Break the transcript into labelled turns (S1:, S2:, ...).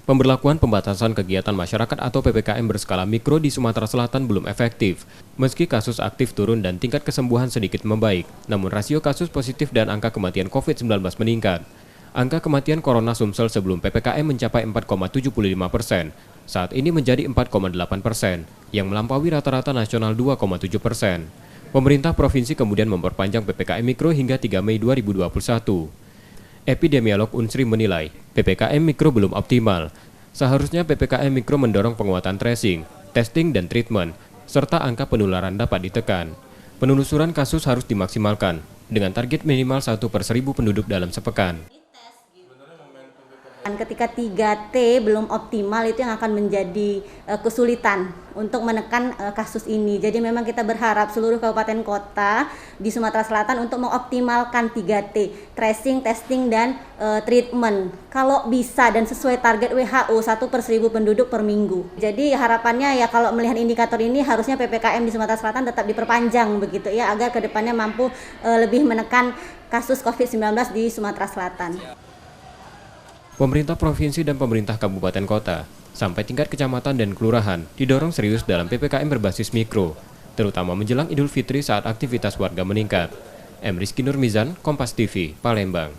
S1: Pemberlakuan pembatasan kegiatan masyarakat atau PPKM berskala mikro di Sumatera Selatan belum efektif. Meski kasus aktif turun dan tingkat kesembuhan sedikit membaik, namun rasio kasus positif dan angka kematian COVID-19 meningkat. Angka kematian corona Sumsel sebelum PPKM mencapai 4,75%. Saat ini menjadi 4,8%, yang melampaui rata-rata nasional 2,7%. Pemerintah provinsi kemudian memperpanjang PPKM Mikro hingga 3 Mei 2021. Epidemiolog Unsri menilai, PPKM Mikro belum optimal. Seharusnya PPKM Mikro mendorong penguatan tracing, testing dan treatment, serta angka penularan dapat ditekan. Penelusuran kasus harus dimaksimalkan, dengan target minimal 1/1000 penduduk dalam sepekan.
S2: Ketika 3T belum optimal, itu yang akan menjadi kesulitan untuk menekan kasus ini. Jadi memang kita berharap seluruh kabupaten kota di Sumatera Selatan untuk mengoptimalkan 3T, tracing, testing, dan treatment. Kalau bisa dan sesuai target WHO 1/1000 penduduk per minggu. Jadi harapannya ya kalau melihat indikator ini harusnya PPKM di Sumatera Selatan tetap diperpanjang begitu ya, agar kedepannya mampu lebih menekan kasus COVID-19 di Sumatera Selatan.
S1: Pemerintah provinsi dan pemerintah kabupaten kota, sampai tingkat kecamatan dan kelurahan, didorong serius dalam PPKM berbasis mikro, terutama menjelang Idul Fitri saat aktivitas warga meningkat. M. Rizky Nurmizan, Kompas TV, Palembang.